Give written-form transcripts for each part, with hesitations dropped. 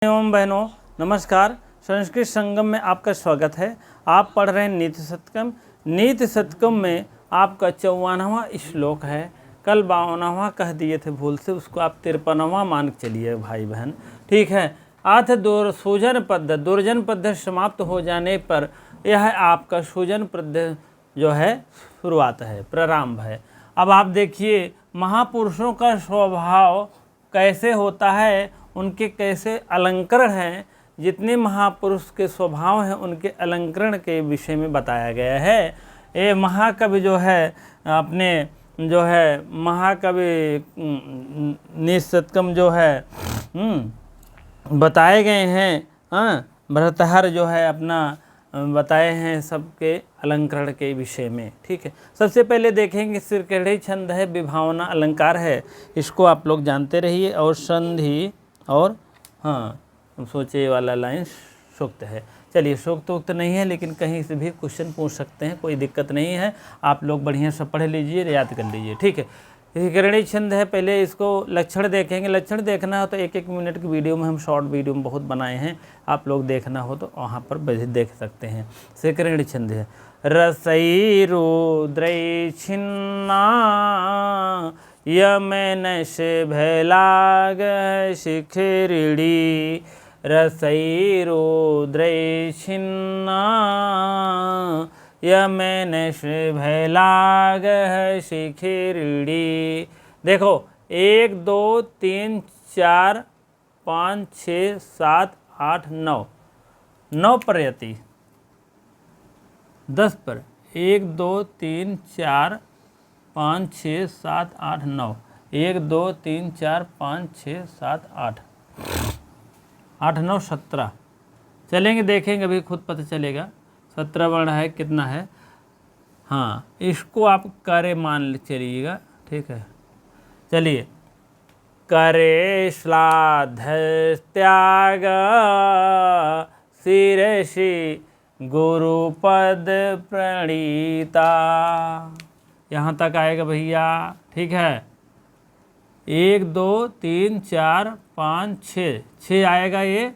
एवं बहनों नमस्कार। संस्कृत संगम में आपका स्वागत है। आप पढ़ रहे हैं नीति शतकम। नीति शतकम में आपका 54वां श्लोक है। कल 52वां कह दिए थे भूल से, उसको आप 53वां मान के चलिए भाई बहन, ठीक है। अथ सुजन पद, दुर्जन पद समाप्त हो जाने पर यह आपका सुजन पद जो है शुरुआत है, प्रारंभ है। अब आप देखिए महापुरुषों का स्वभाव कैसे होता है, उनके कैसे अलंकरण हैं, जितने महापुरुष के स्वभाव हैं उनके अलंकरण के विषय में बताया गया है। ये महाकवि जो है अपने जो है महाकवि निशतकम जो है बताए गए हैं। भरतहर जो है अपना बताए हैं सबके अलंकरण के विषय में, ठीक है। सबसे पहले देखेंगे सिरकढ़ी छंद है, विभावना अलंकार है, इसको आप लोग जानते रहिए। और संधि और सोचे वाला लाइन सूक्त है। चलिए सूक्त उक्त नहीं है, लेकिन कहीं से भी क्वेश्चन पूछ सकते हैं, कोई दिक्कत नहीं है। आप लोग बढ़िया से पढ़ लीजिए, याद कर लीजिए, ठीक है। सिरकढ़ी छंद है, पहले इसको लक्षण देखेंगे। लक्षण देखना हो तो 1-1 मिनट की वीडियो में, हम शॉर्ट वीडियो में बहुत बनाए हैं, आप लोग देखना हो तो वहाँ पर देख सकते हैं। सिरकढ़ी छंद है, रसई रुद्रै छिन्ना यमन से भैलाग शिखिरड़ी। रसई रुद्रै छिन्ना यमन से भैलाग शिखिरड़ी। देखो 1 2 3 4 5 6 7 8 9 9 पर यति 10 पर 1 2 3 4 5 6 7 8 9 1 2 3 4 5 6 7 8 8 9 17 चलेंगे, देखेंगे, अभी खुद पता चलेगा। 17 वर्ण है, कितना है। हाँ, इसको आप करे मान चलिएगा, ठीक है। चलिए, करे श्लाघ त्याग शिरसि गुरुपद प्रणीता, यहाँ तक आएगा भैया, ठीक है। 1 2 3 4 5 6 6 आएगा ये।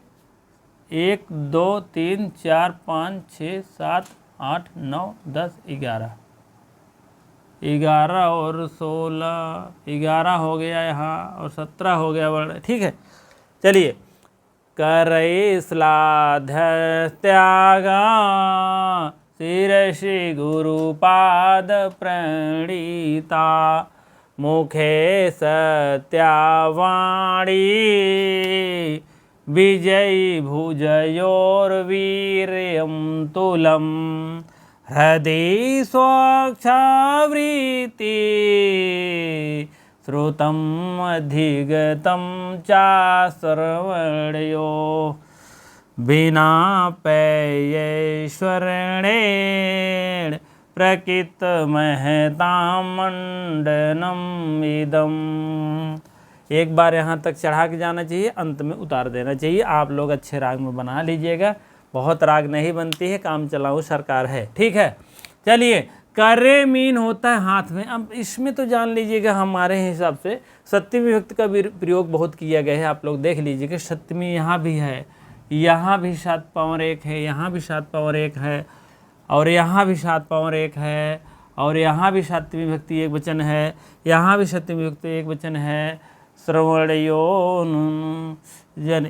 1 2 3 4 5 6 7 8 9 10 11 11 और 16 11 हो गया यहाँ, और 17 हो गया वर्ण, ठीक है। चलिए, करई श्लाघ त्यागा शिरसि गुरुपाद प्रणीता। मुखे सत्यावाणी विजयी भुजयोर्वीर्यं तुलम। हृदि स्वच्छावृत्ति श्रुतम अधिगतम चा सर्वणयो। बिना पेयैश्वर्येण प्रकृत महतां मंडनम इदम। एक बार यहाँ तक चढ़ा के जाना चाहिए, अंत में उतार देना चाहिए। आप लोग अच्छे राग में बना लीजिएगा, बहुत राग नहीं बनती है, काम चलाऊ सरकार है, ठीक है। चलिए, करे मीन होता है हाथ में। अब इसमें तो जान लीजिएगा हमारे हिसाब से सप्तमी विभक्ति का भी प्रयोग बहुत किया गया है। आप लोग देख लीजिएगा, सप्तमी यहाँ भी है, यहाँ भी 7 पावर 1 है, यहाँ भी 7 पावर 1 है, और यहाँ भी 7 पावर 1 है, और यहाँ भी सप्तमी विभक्ति एक वचन है, यहाँ भी सप्तमी विभक्ति एक वचन है। श्रवणयो जन,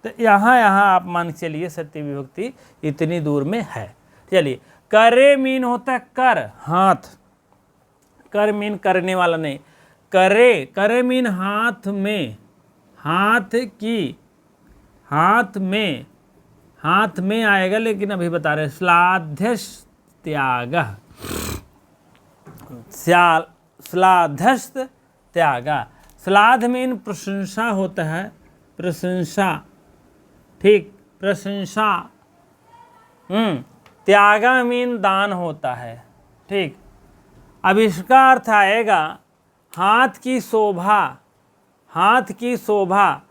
तो यहाँ आप मान के चलिए सप्तमी विभक्ति इतनी दूर में है। चलिए, करे मीन होता है कर, हाथ। कर मीन करने वाला नहीं, करे करे मीन हाथ में, हाथ की, हाथ में आएगा, लेकिन अभी बता रहे श्लाघ्यस त्याग, श्लाघ्यस त्याग। श्लाघ मीन प्रशंसा होता है, प्रशंसा, ठीक, प्रशंसा। त्यागा मीन दान होता है, ठीक। अब इसका अर्थ आएगा हाथ की शोभा, हाथ की शोभा,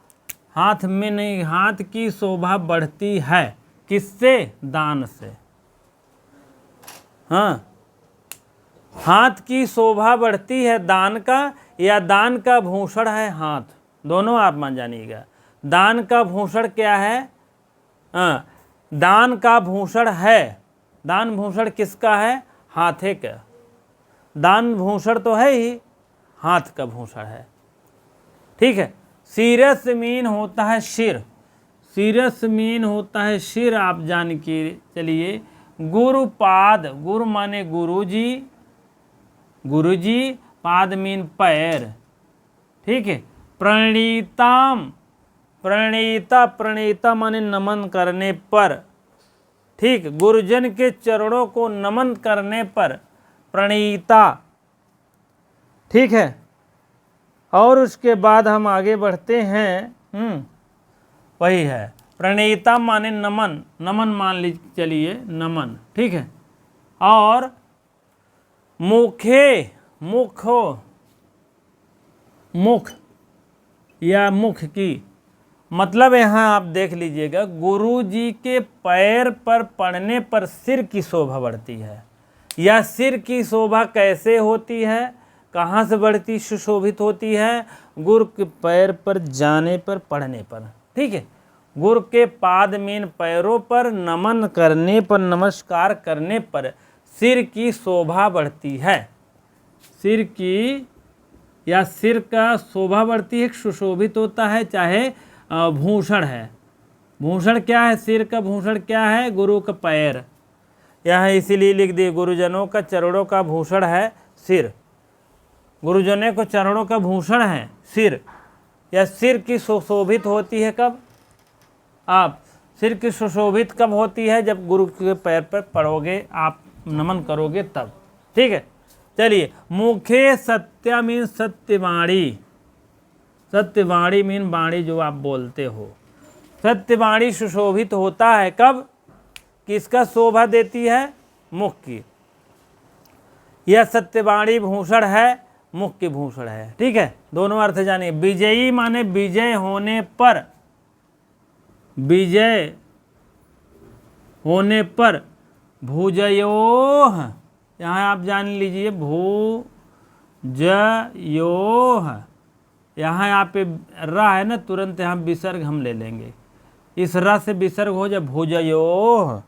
हाथ में नहीं, हाथ की शोभा बढ़ती है, किससे? दान से। हाँ, हाथ की शोभा बढ़ती है दान का, या दान का भूषण है हाथ, दोनों आप मान जानिएगा। दान का भूषण क्या है? दान का भूषण है। दान भूषण किसका है? हाथे का। दान भूषण तो है ही, हाथ का भूषण है। ठीक है। सीरस मीन होता है सिर। सीरस मीन होता है सिर, आप जान के चलिए। गुरुपाद, गुरु माने गुरुजी, गुरुजी, पाद मीन पैर। ठीक है। प्रणीताम, प्रणीता, प्रणीता माने नमन करने पर। ठीक, गुरुजन के चरणों को नमन करने पर प्रणीता। ठीक है। और उसके बाद हम आगे बढ़ते हैं। वही है प्रणीता माने नमन, नमन मान लीजिए, चलिए नमन। ठीक है। और मुखे, मुख हो, मुख या मुख की मतलब यहाँ आप देख लीजिएगा, गुरु जी के पैर पर पड़ने पर सिर की शोभा बढ़ती है। या सिर की शोभा कैसे होती है, कहाँ से बढ़ती, सुशोभित होती है? गुरु के पैर पर जाने पर, पड़ने पर। ठीक है। गुरु के पाद मीन पैरों पर नमन करने पर, नमस्कार करने पर सिर की शोभा बढ़ती है। सिर की या सिर का शोभा बढ़ती है, सुशोभित होता है। चाहे भूषण है। भूषण क्या है? सिर का भूषण क्या है? गुरु का पैर। यहाँ इसीलिए लिख दिए, गुरुजनों का चरणों का भूषण है सिर। गुरुजनों को चरणों का भूषण है सिर। या सिर की सुशोभित होती है कब? आप सिर की सुशोभित कब होती है? जब गुरु के पैर पर पड़ोगे, आप नमन करोगे तब। ठीक है। चलिए, मुखे सत्या मीन सत्यवाणी। सत्यवाणी मीन वाणी जो आप बोलते हो। सत्यवाणी सुशोभित होता है कब? किसका शोभा देती है? मुख की। यह सत्यवाणी भूषण है, मुख की भूषण है। ठीक है। दोनों अर्थ जानिए। विजयी माने विजय होने पर, विजय होने पर। भुजयोह, यहाँ आप जान लीजिए, भुजयोह। यहाँ आप पे रा है ना, तुरंत यहाँ विसर्ग हम ले लेंगे। इस रा से विसर्ग हो जाए। भुजयोह,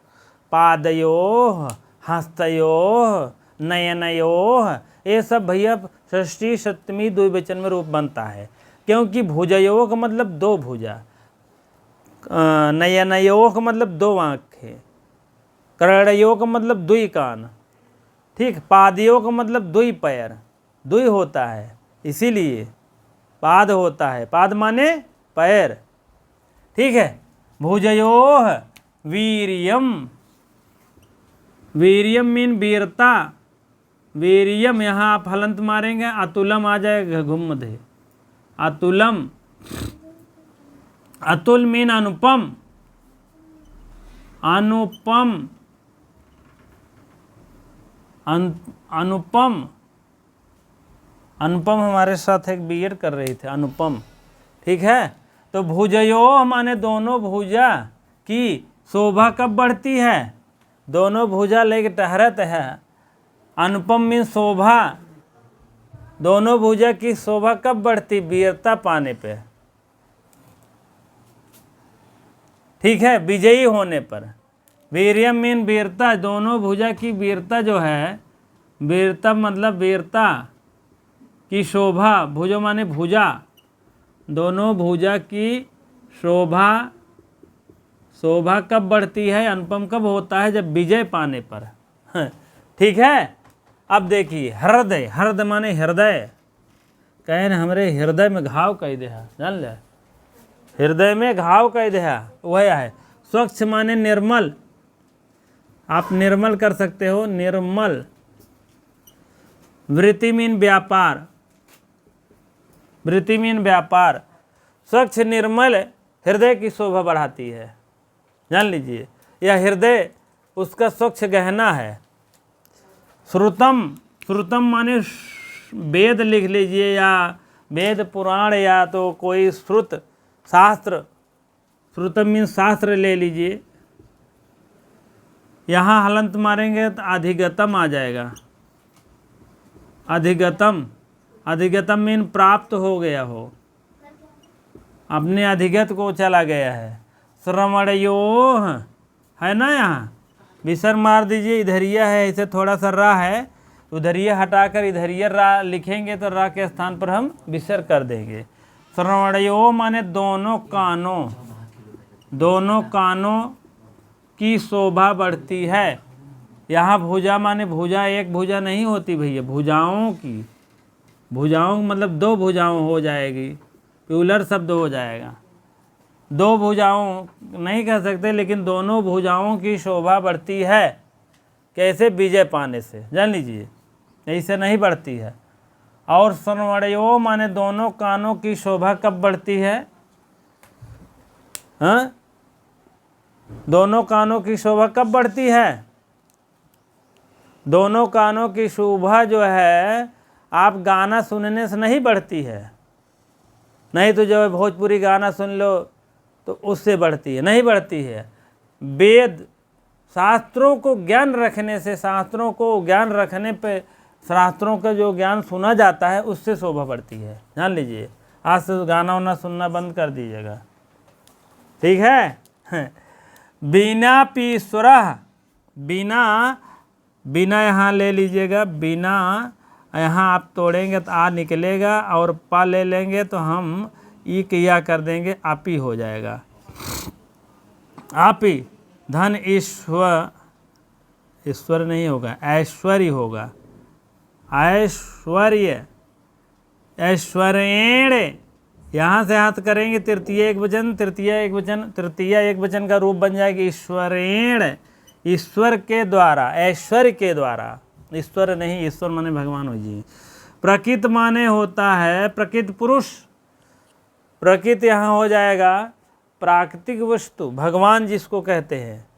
पादयोह, हस्तयोह, नयनयोह। ये सब भैया षष्ठी सप्तमी द्विवचन में रूप बनता है। क्योंकि भुजयोह का मतलब दो भुजा, नयनयोह का मतलब दो आँखें, कर्णयोह का मतलब दुई कान। ठीक। पादयोह का मतलब दुई पैर, दुई होता है, इसीलिए पाद होता है। पाद माने पैर। ठीक है। भुजयोह वीर्यम, वीर्यम मीन वीरता। वीर्यम यहाँ आप हलंत मारेंगे, अतुलम आ जाएगा, घुम दे। अतुलम, अतुल मीन अनुपम, अनुपम, अनुपम। अनुपम हमारे साथ एक बीएड कर रही थी, अनुपम। ठीक है। तो भुजयोह माने दोनों भुजा की शोभा कब बढ़ती है? दोनों भुजा लेके टहरत है। अनुपम मीन शोभा। दोनों भुजा की शोभा कब बढ़ती? वीरता पाने पे। ठीक है। विजयी होने पर। वीर्यम मीन वीरता। दोनों भुजा की वीरता जो है, वीरता मतलब वीरता की शोभा। भुजो माने भुजा। दोनों भुजा की शोभा, शोभा कब बढ़ती है? अनुपम कब होता है? जब विजय पाने पर। ठीक है। अब देखिए, हृदय, हृदय माने हृदय। कहे न हमरे हृदय में घाव कह दे, जान ले, हृदय में घाव कह दे, वह है। स्वच्छ माने निर्मल। आप निर्मल कर सकते हो, निर्मल। वृत्ति मीन व्यापार, वृत्ति मीन व्यापार। स्वच्छ निर्मल हृदय की शोभा बढ़ाती है, जान लीजिए। यह हृदय उसका स्वच्छ गहना है। श्रुतम, श्रुतम माने वेद लिख लीजिए, या वेद पुराण, या तो कोई श्रुत शास्त्र। श्रुतम मीन शास्त्र ले लीजिए। यहाँ हलंत मारेंगे तो अधिगतम आ जाएगा। अधिगतम, अधिगतम मीन प्राप्त हो गया हो। अपने अधिगत को चला गया है। श्रवणयोः है ना, यहाँ विसर्ग मार दीजिए, इधरिया है, इसे थोड़ा सा रा है, उधरिया हटाकर इधरिया रा लिखेंगे तो रा के स्थान पर हम विसर्ग कर देंगे। श्रवणयोः माने दोनों कानों, दोनों कानों की शोभा बढ़ती है। यहाँ भुजा माने भुजा एक भुजा नहीं होती भैया, भुजाओं की, भुजाओं मतलब दो भुजाओं हो जाएगी, प्लूरल शब्द हो जाएगा। दो भुजाओं नहीं कह सकते, लेकिन दोनों भुजाओं की शोभा बढ़ती है। कैसे? विजय पाने से, जान लीजिए, ऐसे नहीं बढ़ती है। और श्रवणयोः माने दोनों कानों की शोभा कब बढ़ती है? हाँ, दोनों कानों की शोभा कब बढ़ती है? दोनों कानों की शोभा जो है आप गाना सुनने से नहीं बढ़ती है, नहीं तो जो भोजपुरी गाना सुन लो तो उससे बढ़ती है, नहीं बढ़ती है। वेद शास्त्रों को ज्ञान रखने से, शास्त्रों को ज्ञान रखने पे, शास्त्रों का जो ज्ञान सुना जाता है उससे शोभा बढ़ती है, जान लीजिए। आज से गाना वाना सुनना बंद कर दीजिएगा, ठीक है। बिना पीश्वरः, बिना, बिना यहाँ ले लीजिएगा, बिना यहाँ आप तोड़ेंगे तो आ निकलेगा, और पा ले लेंगे तो हम ई किया कर देंगे, आपी हो जाएगा। आपी धन ईश्वर, ईश्वर नहीं होगा, ऐश्वर्य होगा, ऐश्वर्य, ऐश्वर्येण, यहाँ से हाथ करेंगे तृतीय एक वचन, तृतीय एक वचन, तृतीय एक वचन का रूप बन जाएगी ईश्वरेण, ईश्वर के द्वारा, ऐश्वर्य के द्वारा, ईश्वर नहीं, ईश्वर माने भगवान हो जी। प्रकृत माने होता है प्रकृत पुरुष, प्रकृत यहाँ हो जाएगा प्राकृतिक वस्तु, भगवान जिसको कहते हैं।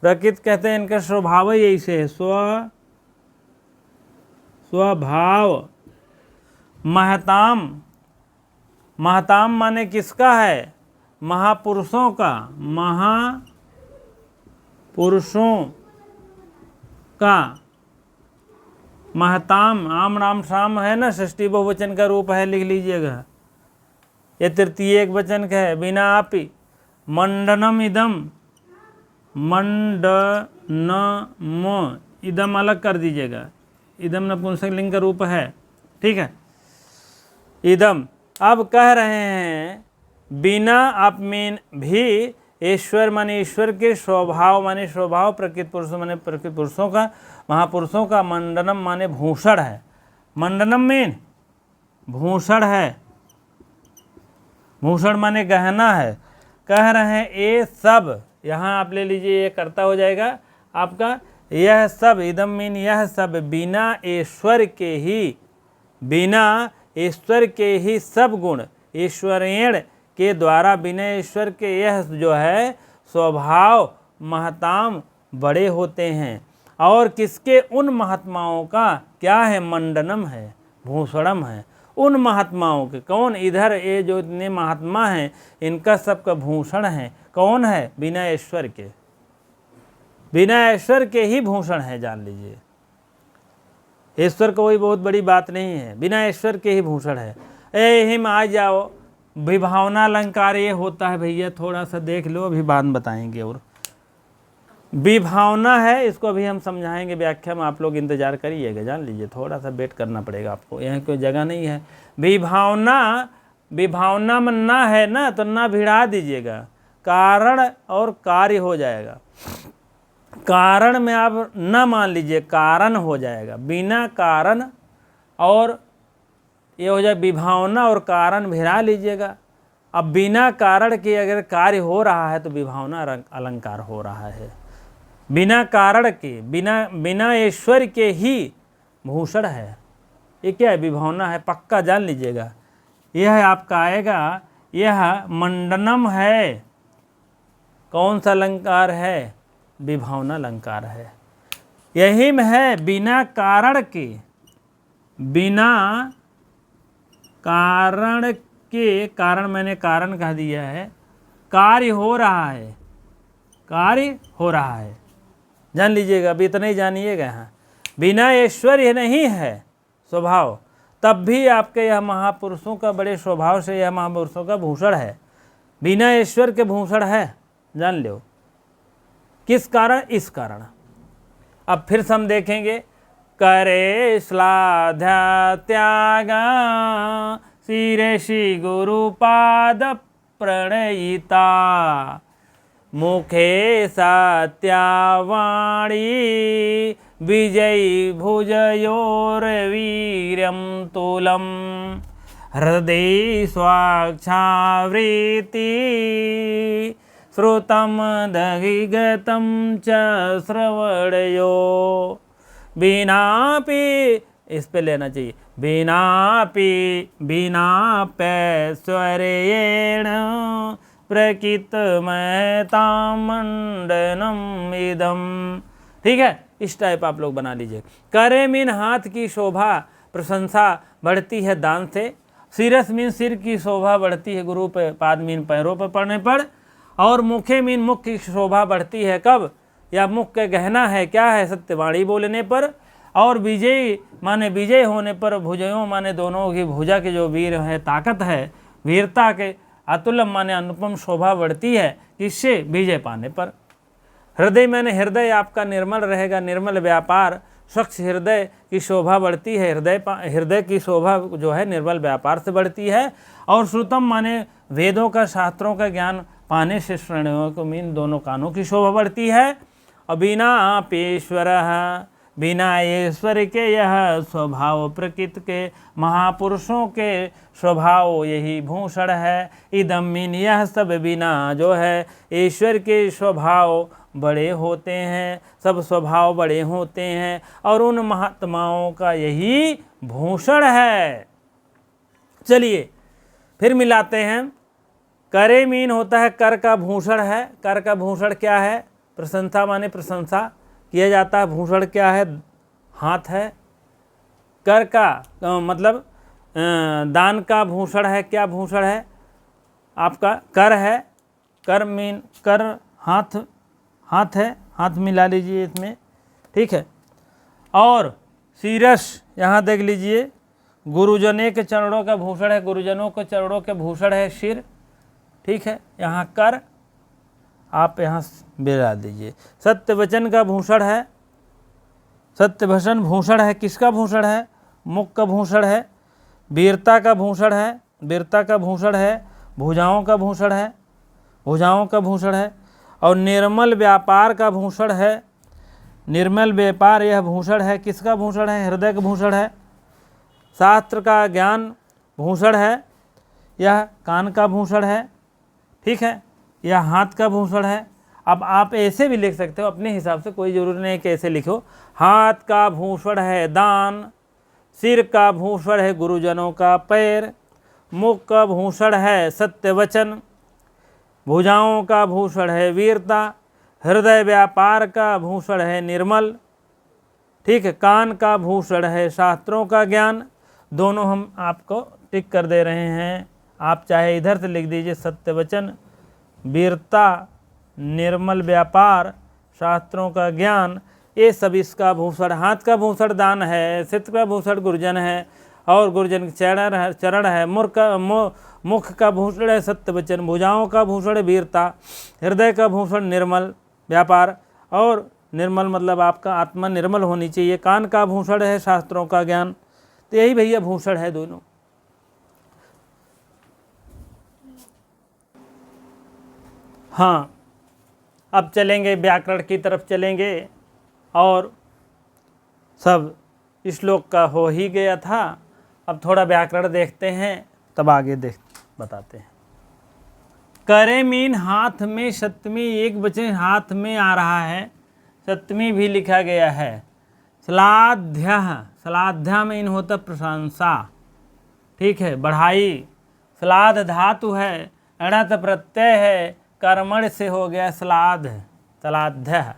प्रकृत कहते हैं, इनका स्वभाव ही ऐसे है, स्वभाव। महताम, महताम माने किसका है? महापुरुषों का, महापुरुषों का। महताम, आम राम शाम है ना, षष्ठी बहुवचन का रूप है, लिख लीजिएगा। ये तृतीय एक वचन का है। बिना आपी, मंडनम इदम, मंडनम इदम अलग कर दीजिएगा, इदम नपुंसक लिंग का रूप है, ठीक है, इदम। अब कह रहे हैं बिना आप में भी, ईश्वर माने ईश्वर के, स्वभाव माने स्वभाव, प्रकृत पुरुष माने प्रकृत पुरुषों का, महापुरुषों का। मंडनम माने भूषण है, मंडनम में भूषण है, भूषण माने गहना है। कह रहे हैं ये सब, यहाँ आप ले लीजिए, ये कर्ता हो जाएगा आपका, यह सब, इदम मीन यह सब, बिना ईश्वर के ही, बिना ईश्वर के ही सब गुण, ईश्वरेण के द्वारा, बिना ईश्वर के यह जो है स्वभाव महताम बड़े होते हैं। और किसके? उन महात्माओं का क्या है? मंडनम है, भूषणम है, उन महात्माओं के। कौन? इधर ये जो इतने महात्मा हैं इनका सबका भूषण है। कौन है? बिना ईश्वर के, बिना ईश्वर के ही भूषण है, जान लीजिए। ईश्वर कोई बहुत बड़ी बात नहीं है, बिना ईश्वर के ही भूषण है। यही में आ जाओ, विभावना अलंकार ये होता है भैया, थोड़ा सा देख लो, अभी बाद में बताएंगे। और विभावना है, इसको अभी हम समझाएंगे व्याख्या में, आप लोग इंतजार करिएगा, जान लीजिए, थोड़ा सा वेट करना पड़ेगा आपको, यहाँ कोई जगह नहीं है। विभावना, विभावना में ना है ना, तो ना भिड़ा दीजिएगा, कारण और कार्य हो जाएगा। कारण में आप न मान लीजिए, कारण हो जाएगा, बिना कारण, और ये हो जाए विभावना और कारण भिड़ा लीजिएगा। अब बिना कारण के अगर कार्य हो रहा है तो विभावना अलंकार हो रहा है। बिना कारण के, बिना ईश्वर के ही भूषण है, ये क्या है? विभावना है, पक्का जान लीजिएगा। यह आपका आएगा, यह मंडनम है, कौन सा अलंकार है? विभावना अलंकार है। यही में है बिना कारण के, बिना कारण के, कारण मैंने कारण कह दिया है, कार्य हो रहा है, कार्य हो रहा है, जान लीजिएगा, अभी इतना ही जानिएगा। यहाँ बिना ऐश्वर्य नहीं है स्वभाव, तब भी आपके यह महापुरुषों का बड़े स्वभाव से यह महापुरुषों का भूषण है, बिना ईश्वर के भूषण है, जान लो। किस कारण? इस कारण। अब फिर से हम देखेंगे, करे श्लाघा त्यागा शिरसि गुरुपाद प्रणयिता, मुखे सत्यावाणी विजयी भुजयोर वीर्यं तुलम, हृदय स्वाक्षावृत्ति श्रुतं दधिगतं च श्रवणयो, बिनापि, इस पे लेना चाहिए, बिनापैश्वर्येण प्रकृतमतामण्डनम् इदम्। ठीक है, इस टाइप आप लोग बना लीजिए। करे मीन हाथ की शोभा प्रशंसा बढ़ती है दान से, शिरस मीन सिर की शोभा बढ़ती है गुरु पे, पाद मीन पैरों पर पड़ने पर, और मुखे मीन मुख की शोभा बढ़ती है कब? या मुख के गहना है क्या है? सत्यवाणी बोलने पर। और विजय माने विजय होने पर, भुजयों माने दोनों की भुजा के जो वीर है, ताकत है, वीरता के अतुलम माने अनुपम शोभा बढ़ती है, किससे? विजय पाने पर। हृदय माने हृदय आपका निर्मल रहेगा, निर्मल व्यापार, स्वच्छ हृदय की शोभा बढ़ती है, हृदय की शोभा जो है निर्मल व्यापार से बढ़ती है। और श्रुतम माने वेदों का, शास्त्रों का ज्ञान पाने से श्रेणियों को मीन दोनों कानों की शोभा बढ़ती है। और बिना पेश्वर, बिना ईश्वर के यह स्वभाव प्रकृति के महापुरुषों के स्वभाव यही भूषण है। इदम मीन यह सब बिना जो है ईश्वर के स्वभाव बड़े होते हैं, सब स्वभाव बड़े होते हैं, और उन महात्माओं का यही भूषण है। चलिए फिर मिलाते हैं। करे मीन होता है कर का भूषण है। कर का भूषण क्या है? प्रशंसा माने प्रशंसा किया जाता है। भूषण क्या है? हाथ है। कर का मतलब दान का भूषण है। क्या भूषण है आपका? कर है। कर मीन कर हाथ, हाथ है, हाथ मिला लीजिए इसमें, ठीक है। और शीरस यहाँ देख लीजिए, गुरुजने के चरणों का भूषण है, गुरुजनों के चरणों के भूषण है सिर, ठीक है। यहाँ कर आप यहाँ बिरा दीजिए। सत्य वचन का भूषण है, सत्य वचन भूषण है। किसका भूषण है? मुख का भूषण है। वीरता का भूषण है, वीरता का भूषण है। भुजाओं का भूषण है, भुजाओं का भूषण है। और निर्मल व्यापार का भूषण है। निर्मल व्यापार यह भूषण है। किसका भूषण है? हृदय का भूषण है। शास्त्र का ज्ञान भूषण है, यह कान का भूषण है, ठीक है। यह हाथ का भूषण है। अब आप ऐसे भी लिख सकते हो अपने हिसाब से, कोई जरूरी नहीं कि ऐसे लिखो। हाथ का भूषण है दान, सिर का भूषण है गुरुजनों का पैर, मुख का भूषण है सत्य वचन, भुजाओं का भूषण है वीरता, हृदय व्यापार का भूषण है निर्मल, ठीक है। कान का भूषण है शास्त्रों का ज्ञान। दोनों हम आपको टिक कर दे रहे हैं। आप चाहे इधर से लिख दीजिए, सत्य वचन, वीरता, निर्मल व्यापार, शास्त्रों का ज्ञान, ये सब इसका भूषण। हाथ का भूषण दान है, सिर का भूषण गुरुजन है, और गुरुजन चरण है। मुख का भूषण है सत्य वचन, भुजाओं का भूषण है वीरता, हृदय का भूषण निर्मल व्यापार, और निर्मल मतलब आपका आत्मा निर्मल होनी चाहिए। कान का भूषण है शास्त्रों का ज्ञान। तो यही भैया भूषण है दोनों। हाँ, अब चलेंगे व्याकरण की तरफ चलेंगे, और सब श्लोक का हो ही गया था। अब थोड़ा व्याकरण देखते हैं, तब आगे बताते हैं। करे मीन हाथ में, सप्तमी एक वचन हाथ में आ रहा है, सप्तमी भी लिखा गया है। श्लाघ्य, श्लाघ्य में इन होता प्रशंसा, ठीक है, बढ़ाई। श्लाघ धातु है, अणत प्रत्यय है, कर्मण से हो गया श्लाघ, श्लाघ्य,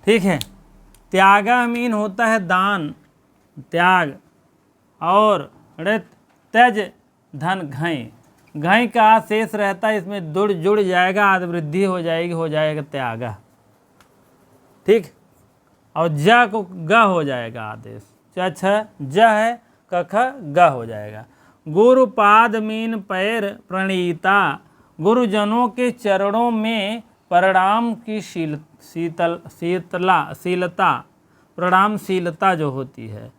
ठीक है। त्यागा मीन होता है दान, त्याग। और त्यज धन घई, घई का शेष रहता है, इसमें जुड़ जाएगा, आदि वृद्धि हो जाएगी, हो जाएगा त्यागा, ठीक। और ज को ग हो जाएगा आदेश। अच्छा ज है कख ग हो जाएगा। गुरुपाद मीन पैर प्रणीता, गुरुजनों के चरणों में प्रणाम की शीलता, प्रणामशीलता जो होती है।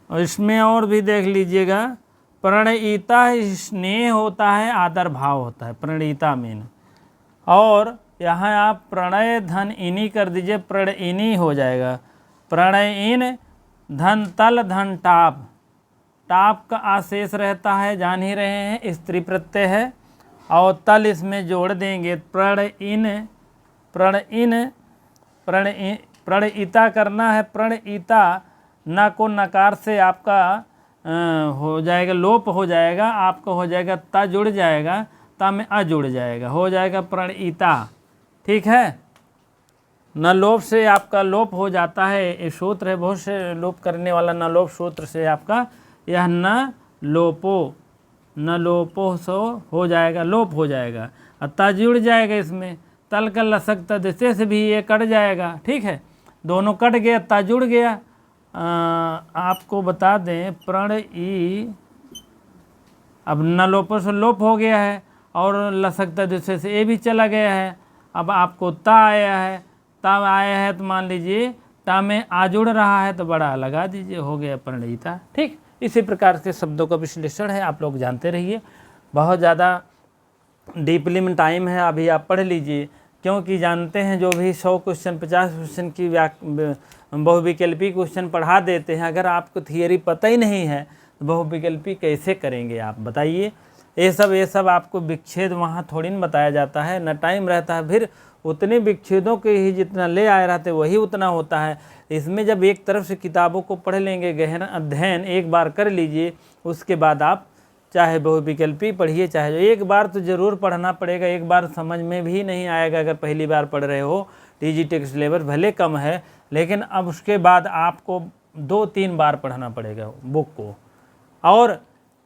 और इसमें और भी देख लीजिएगा, प्रणयिता स्नेह होता है, आदर भाव होता है प्रणयिता मीन। और यहाँ आप प्रणय धन इनी कर दीजिए, प्रणयिनी हो जाएगा। प्रणयिन धन तल धन टाप, टाप का आशेष रहता है, जान ही रहे हैं, स्त्री प्रत्यय है। और तल इसमें जोड़ देंगे, प्रणयिन, प्रणयिन, प्रणयिता करना है। प्रणयिता न को नकार से आपका हो जाएगा, लोप हो जाएगा, आपका हो जाएगा ता जुड़ जाएगा, ता में अ जुड़ जाएगा, हो जाएगा प्रणयिता। ठीक है, न लोप से आपका लोप हो जाता है, ये सूत्र है बहुत से लोप करने वाला, न लोप सूत्र से आपका यह न लोपो सो हो जाएगा, लोप हो जाएगा। ता जुड़ जाएगा, इसमें तल का लसक तदसे से भी ये कट जाएगा। ठीक है, दोनों कट गया, ता जुड़ गया। आपको बता दें प्रणयी, अब न लोपो से लोप हो गया है और लसक तदसे से ये भी चला गया है। अब आपको ता आया है, ता आया है तो मान लीजिए ता में आ जुड़ रहा है तो बड़ा लगा दीजिए, हो गया प्रणयिता। ठीक, इसी प्रकार के शब्दों का विश्लेषण है, आप लोग जानते रहिए। बहुत ज़्यादा डीपली में टाइम है, अभी आप पढ़ लीजिए, क्योंकि जानते हैं जो भी 100 क्वेश्चन 50 क्वेश्चन की बहुविकल्पी क्वेश्चन पढ़ा देते हैं, अगर आपको थियरी पता ही नहीं है तो बहुविकल्पी कैसे करेंगे आप बताइए। ये सब आपको विच्छेद वहाँ थोड़ी न बताया जाता है, न टाइम रहता है, फिर उतने विच्छेदों के ही जितना ले आए रहते वही उतना होता है। इसमें जब एक तरफ से किताबों को पढ़ लेंगे, गहन अध्ययन एक बार कर लीजिए, उसके बाद आप चाहे बहुविकल्पी पढ़िए, चाहे जो एक बार तो ज़रूर पढ़ना पड़ेगा। एक बार समझ में भी नहीं आएगा अगर पहली बार पढ़ रहे हो। टीजी टेक्स्ट सिलेबस भले कम है, लेकिन अब उसके बाद आपको 2-3 बार पढ़ना पड़ेगा बुक को। और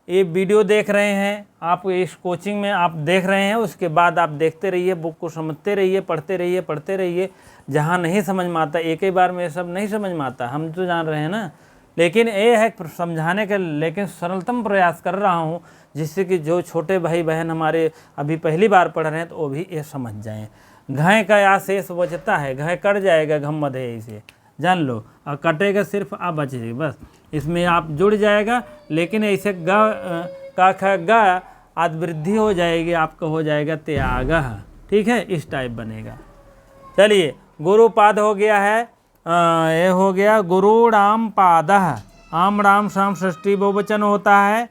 ये वीडियो देख रहे हैं आप, इस कोचिंग में आप देख रहे हैं, उसके बाद आप देखते रहिए, बुक को समझते रहिए, पढ़ते रहिए। जहाँ नहीं समझ में आता, एक ही बार में सब नहीं समझ में आता, हम तो जान रहे हैं ना, लेकिन ये है समझाने का, लेकिन सरलतम प्रयास कर रहा हूँ जिससे कि जो छोटे भाई बहन हमारे अभी पहली बार पढ़ रहे हैं तो वो भी ये समझ जाएं। घय का या शेष बचता है, घय कट जाएगा, घम मध्य इसे जान लो, और कटेगा सिर्फ आ बचेगी, बस इसमें आप जुड़ जाएगा। लेकिन ऐसे का ख ग आदि वृद्धि हो जाएगी, आपका हो जाएगा त्याग। ठीक है, इस टाइप बनेगा। चलिए, गुरुपाद हो गया है, ये हो गया गुरुणाम पादः। आम राम शाम षष्ठी बहुवचन होता है,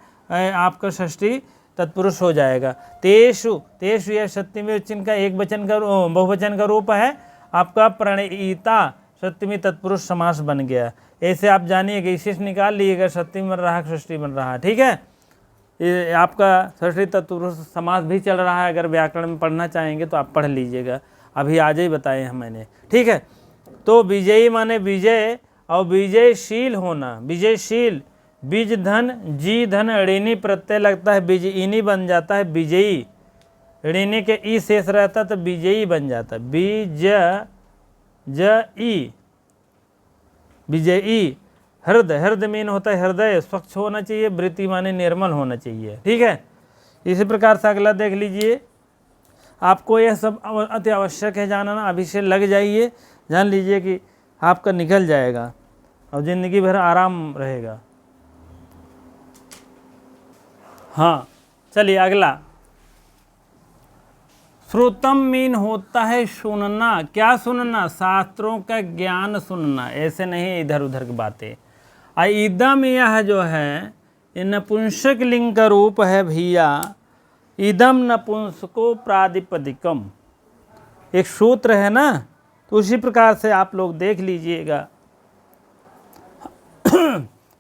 आपका षष्ठी तत्पुरुष हो जाएगा। तेषु, तेषु यह सप्तमी वचन का एक वचन का बहुवचन का रूप है, आपका प्रणयिता सप्तमी तत्पुरुष समास बन गया। ऐसे आप जानिएगा, इसे निकाल लीजिएगा, सप्तमी बन रहा है, षष्ठी बन रहा है। ठीक है, ये आपका षष्ठी तत्पुरुष समास भी चल रहा है, अगर व्याकरण में पढ़ना चाहेंगे तो आप पढ़ लीजिएगा, अभी आज ही बताए हैं मैंने। ठीक है, तो विजयी माने विजय और विजयशील होना, विजयशील, बीज धन जी धन ऋणी प्रत्यय लगता है, बीजइनी बन जाता है विजयी, ऋणी के ई शेष रहता तो विजयी बन जाता है, बीज ज ई विजयी। हृदय, हृदय मीन होता है हृदय, स्वच्छ होना चाहिए, वृत्ति माने निर्मल होना चाहिए। ठीक है, इसी प्रकार से अगला देख लीजिए। आपको यह सब अति आवश्यक है जानना, अभी से लग जाइए, जान लीजिए कि आपका निकल जाएगा और ज़िंदगी भर आराम रहेगा। हाँ, चलिए अगला, श्रोतम मीन होता है सुनना। क्या सुनना? शास्त्रों का ज्ञान सुनना, ऐसे नहीं इधर उधर की बातें। इदम यह जो है ये नपुंसक लिंग का रूप है भैया, इदम नपुंसको प्रादिपदिकम, एक सूत्र है ना, तो उसी प्रकार से आप लोग देख लीजिएगा।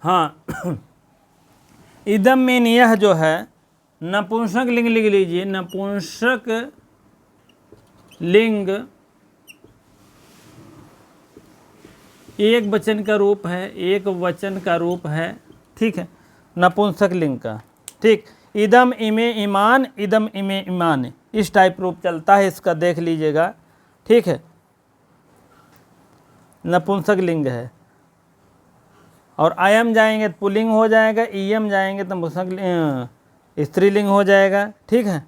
हाँ, इदम मीन यह जो है नपुंसक लिंग लिख लीजिए, नपुंसक लिंग एक वचन का रूप है, एक वचन का रूप है। ठीक है, नपुंसक लिंग का। ठीक, इदम इमे ईमान, इदम इमे ईमान, इस टाइप रूप चलता है इसका, देख लीजिएगा। ठीक है, नपुंसक लिंग है। और अयम जाएंगे तो पुल्लिंग हो जाएगा, इयम जाएंगे तो स्त्रीलिंग हो जाएगा। ठीक है,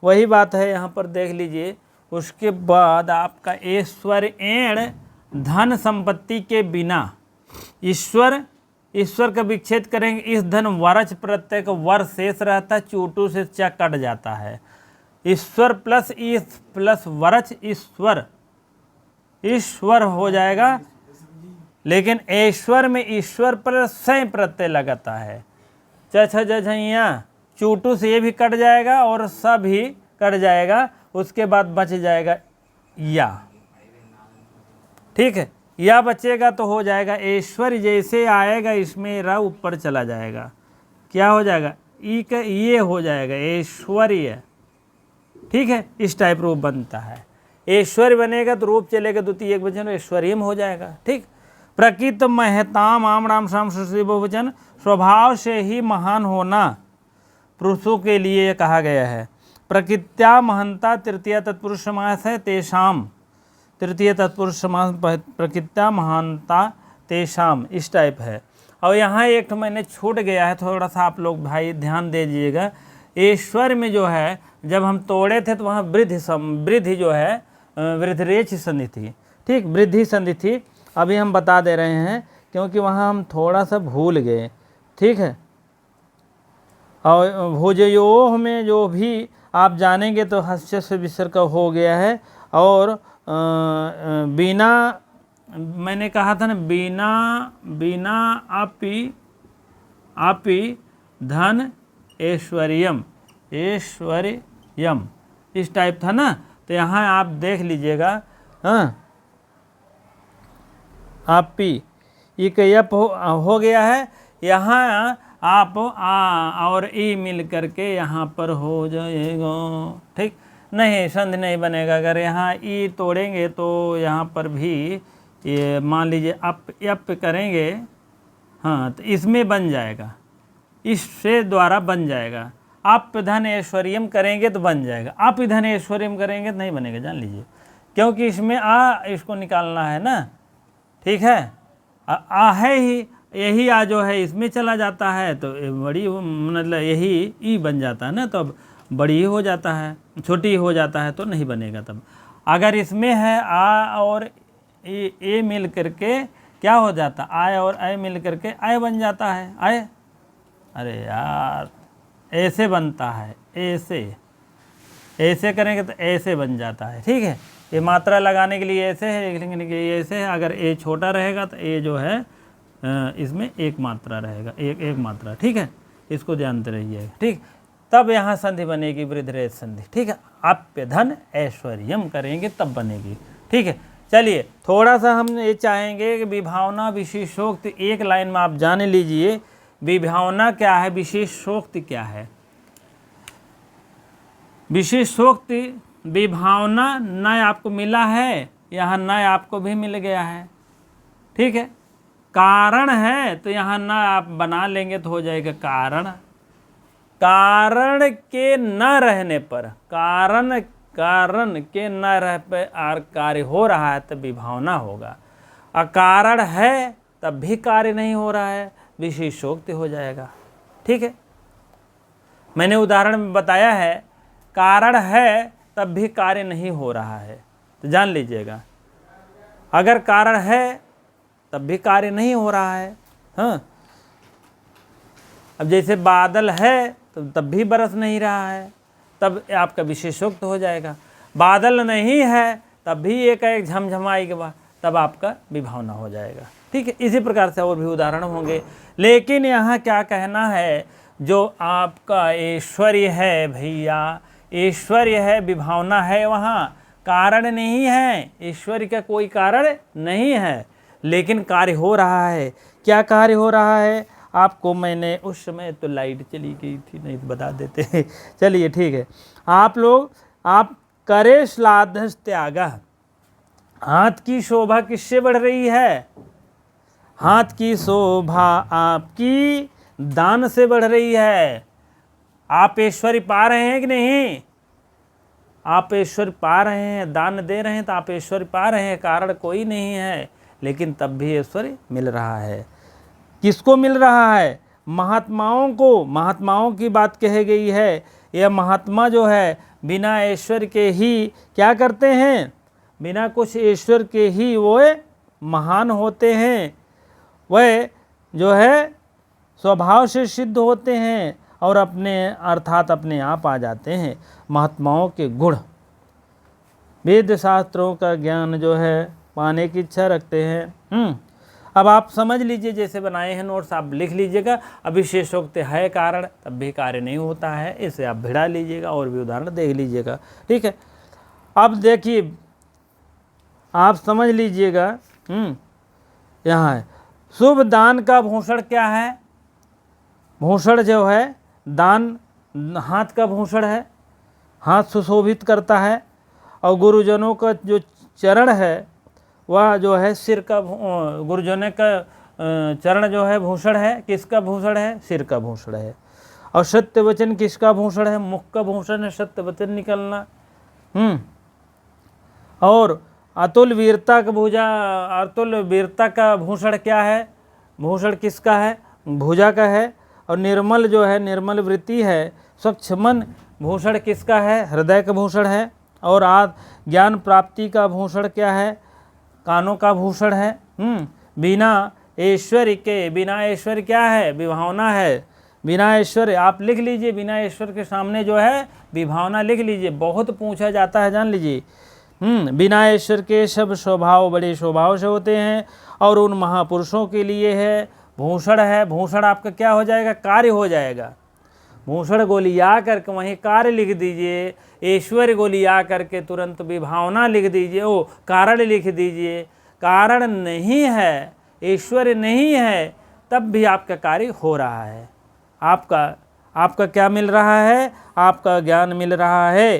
वही बात है यहाँ पर देख लीजिए। उसके बाद आपका ईश्वर एण धन संपत्ति के बिना, ईश्वर का विच्छेद करेंगे, इस धन वरच प्रत्यय का वर शेष रहता है, चूटू से च कट जाता है। ईश्वर प्लस ईस प्लस वरच ईश्वर हो जाएगा, लेकिन ऐश्वर में ईश्वर पर सै प्रत्यय लगाता है। झैया चूटू से ये भी कट जाएगा और स भी कट जाएगा, उसके बाद बच जाएगा या। ठीक है, या बचेगा तो हो जाएगा ऐश्वर्य, जैसे आएगा इसमें र ऊपर चला जाएगा, क्या हो जाएगा, ई का ये हो जाएगा ऐश्वर्य। ठीक है, इस टाइप रूप बनता है। ऐश्वर्य बनेगा तो रूप चलेगा द्वितीय एकवचन, ऐश्वर्यम हो जाएगा। ठीक, प्रकृत महताम आम राम शाम सुश्री बहुवचन, स्वभाव से ही महान होना पुरुषों के लिए कहा गया है। प्रकृत्या महंता तृतीय तत्पुरुष समास है, तेषाम तृतीय तत्पुरुष समास प्रकृत्या महानता तेषाम, इस टाइप है। और यहाँ एक तो मैंने छूट गया है, थोड़ा सा आप लोग भाई ध्यान दे दीजिएगा। ईश्वर में जो है जब हम तोड़े थे तो वहाँ वृद्धि जो है वृद्धरेच संधि थी। ठीक, वृद्धि संधि थी, अभी हम बता दे रहे हैं क्योंकि वहाँ हम थोड़ा सा भूल गए। ठीक है, और भोजयोह में जो भी आप जानेंगे तो हस्य से विसर्ग का हो गया है। और बिना, मैंने कहा था ना, बिना आपी धन ऐश्वर्यम, इस टाइप था ना। तो यहाँ आप देख लीजिएगा, हाँ, आपी एक यप हो गया है, यहाँ आप आ और ई मिल करके यहाँ पर हो जाएगा। ठीक, नहीं संधि नहीं बनेगा। अगर यहाँ ई तोड़ेंगे तो यहाँ पर भी ये मान लीजिए अप करेंगे, हाँ, तो इसमें बन जाएगा, इससे द्वारा बन जाएगा। आप धन ऐश्वर्यम करेंगे तो बन जाएगा, आप धन ऐश्वर्यम करेंगे तो नहीं बनेगा, जान लीजिए, क्योंकि इसमें इसको निकालना है ना। ठीक है, आ है ही, यही आ जो है इसमें चला जाता है तो बड़ी, मतलब यही ई बन जाता है ना, तो अब बड़ी ही हो जाता है, छोटी हो जाता है तो नहीं बनेगा। तब अगर इसमें है आ और ए मिल करके क्या हो जाता, आय और आय मिल करके आय बन जाता है, आय। अरे यार, ऐसे बनता है, ऐसे करेंगे तो ऐसे बन जाता है। ठीक है, ये मात्रा लगाने के लिए ऐसे है, लिखने के लिए ऐसे है। अगर ए छोटा रहेगा तो ए जो है इसमें एक मात्रा रहेगा, एक मात्रा। ठीक है, इसको जानते रहिएगा। ठीक, तब यहाँ संधि बनेगी वृद्धरेच संधि। ठीक है, आप्य धन ऐश्वर्यम करेंगे तब बनेगी। ठीक है, चलिए थोड़ा सा हम ये चाहेंगे कि विभावना विशेषोक्त एक लाइन में आप जान लीजिए, विभावना क्या है, विशेषोक्ति क्या है। विशेषोक्ति विभावना नय आपको मिला है, यहाँ नय आपको भी मिल गया है। ठीक है, कारण है तो यहाँ न आप बना लेंगे तो हो जाएगा कारण। कारण के न रहने पर, कारण के न रह पे कार्य हो रहा है तो विभावना होगा। अकारण है तब भी कार्य नहीं हो रहा है, विशेषोक्ति हो जाएगा। ठीक है, मैंने उदाहरण में बताया है, कारण है तब भी कार्य नहीं हो रहा है, तो जान लीजिएगा। अगर कारण है तब भी कार्य नहीं हो रहा है। हाँ, अब जैसे बादल है तो तब भी बरस नहीं रहा है, तब आपका विशेषोक्त हो जाएगा। बादल नहीं है तब भी एक झमझमाएगा, तब आपका विभावना हो जाएगा। ठीक है, इसी प्रकार से और भी उदाहरण होंगे। लेकिन यहाँ क्या कहना है, जो आपका ऐश्वर्य है भैया, ऐश्वर्य है, विभावना है, वहाँ कारण नहीं है, ऐश्वर्य का कोई कारण नहीं है, लेकिन कार्य हो रहा है। क्या कार्य हो रहा है आपको, मैंने उस समय तो लाइट चली गई थी, नहीं तो बता देते। चलिए ठीक है, आप करे श्लाघस त्यागा, हाथ की शोभा किससे बढ़ रही है, हाथ की शोभा आपकी दान से बढ़ रही है। आप ऐश्वर्य पा रहे हैं कि नहीं, आप ऐश्वर्य पा रहे हैं, दान दे रहे हैं तो आप ऐश्वर्य पा रहे हैं, कारण कोई नहीं है, लेकिन तब भी ऐश्वर्य मिल रहा है। किसको मिल रहा है? महात्माओं को। महात्माओं की बात कही गई है। यह महात्मा जो है बिना ऐश्वर्य के ही क्या करते हैं? बिना कुछ ऐश्वर्य के ही वो महान होते हैं। वह जो है स्वभाव से सिद्ध होते हैं और अपने अर्थात अपने आप आ जाते हैं। महात्माओं के गुण, वेद शास्त्रों का ज्ञान जो है पाने की इच्छा रखते हैं। अब आप समझ लीजिए, जैसे बनाए हैं नोट्स आप लिख लीजिएगा। अविशेषोक्त है कारण तब भी कार्य नहीं होता है, इसे आप भिड़ा लीजिएगा और भी उदाहरण देख लीजिएगा। ठीक है, अब देखिए आप समझ लीजिएगा। यहाँ है शुभ दान का भूषण क्या है? भूषण जो है दान हाथ का भूषण है, हाथ सुशोभित करता है। और गुरुजनों का जो चरण है वह जो है सिर का, गुरुजनों का चरण जो है भूषण है। किसका भूषण है? सिर का भूषण है। और सत्य वचन किसका भूषण है? मुख का भूषण है, सत्य वचन निकलना। और अतुल वीरता का अतुल वीरता का भूषण क्या है? भूषण किसका है? भुजा का है। और निर्मल जो है निर्मल वृत्ति है, स्वच्छ मन भूषण किसका है? हृदय का भूषण है। और ज्ञान प्राप्ति का भूषण क्या है? कानों का भूषण है। बिना ऐश्वर्य के, बिना ऐश्वर्य क्या है? विभावना है। बिना ऐश्वर्य आप लिख लीजिए, बिना ऐश्वर्य के सामने जो है विभावना लिख लीजिए, बहुत पूछा जाता है, जान लीजिए। बिना ऐश्वर्य के सब स्वभाव बड़े स्वभाव से होते हैं और उन महापुरुषों के लिए है भूषण है। भूषण आपका क्या हो जाएगा? कार्य हो जाएगा। भूषण गोलिया करके वहीं कार्य लिख दीजिए, ऐश्वर्य गोलिया करके तुरंत विभावना लिख दीजिए, ओ कारण लिख दीजिए। कारण नहीं है, ऐश्वर्य नहीं है, तब भी आपका कार्य हो रहा है। आपका क्या मिल रहा है? आपका ज्ञान मिल रहा है।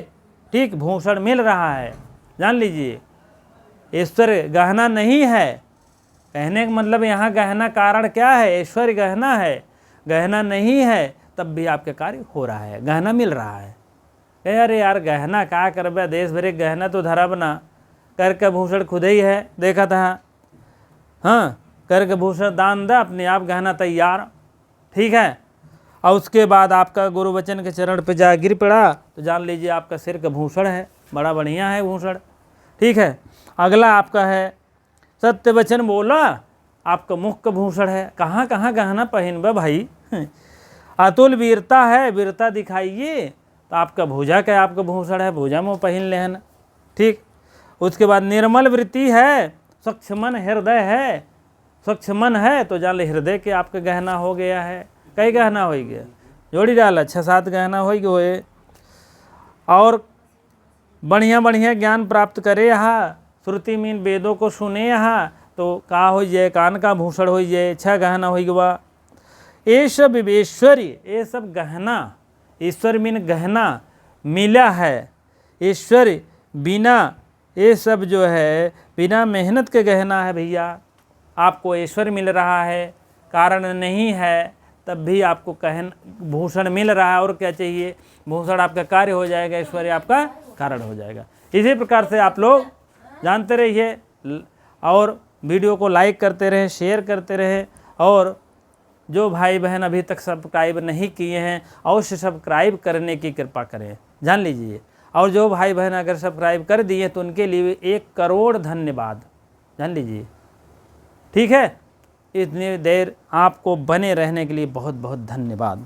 ठीक, भूषण मिल रहा है, जान लीजिए। ऐश्वर्य गहना नहीं है, कहने का मतलब यहाँ गहना कारण क्या है? ऐश्वर्य गहना है। गहना नहीं है तब भी आपके कार्य हो रहा है, गहना मिल रहा है। अरे यार गहना क्या करबे, देश भरे गहना तो धरा बना, करके भूषण खुद ही है, देखा था। हाँ, करके भूषण दान दे, अपने आप गहना तैयार। ठीक है, और उसके बाद आपका गुरु वचन के चरण पे जा गिर पड़ा तो जान लीजिए आपका सिर का भूषण है, बड़ा बढ़िया है भूषण। ठीक है, अगला आपका है सत्य वचन बोला, आपका मुख का भूषण है। कहाँ कहाँ गहना पहनबे भाई? अतुल वीरता है, वीरता दिखाइए, तो आपका भुजा का आपका भूषण है, भुजा में पहन लेना। ठीक, उसके बाद निर्मल वृत्ति है, स्वच्छ मन हृदय है। स्वच्छ मन है तो जान ले हृदय के आपका गहना हो गया है। कई गहना हो गया, जोड़ी डाला 6-7 गहना हो गए। और बढ़िया बढ़िया ज्ञान प्राप्त करे यहाँ, श्रुति मीन वेदों को सुने यहाँ, तो का हो जाए? कान का भूषण हो जाए, 6 गहना हो गया। ये सब ऐश्वर्य, ये सब गहना, ईश्वर मीन गहना मिला है। ऐश्वर्य बिना, ये सब जो है बिना मेहनत के गहना है भैया। आपको ऐश्वर्य मिल रहा है, कारण नहीं है, तब भी आपको भूषण मिल रहा है। और क्या चाहिए? भूषण आपका कार्य हो जाएगा, ऐश्वर्य आपका कारण हो जाएगा। इसी प्रकार से आप लोग जानते रहिए और वीडियो को लाइक करते रहें, शेयर करते रहें। और जो भाई बहन अभी तक सब्सक्राइब नहीं किए हैं अवश्य सब्सक्राइब करने की कृपा करें, जान लीजिए। और जो भाई बहन अगर सब्सक्राइब कर दिए तो उनके लिए 1 करोड़ धन्यवाद, जान लीजिए। ठीक है, इतनी देर आपको बने रहने के लिए बहुत बहुत धन्यवाद।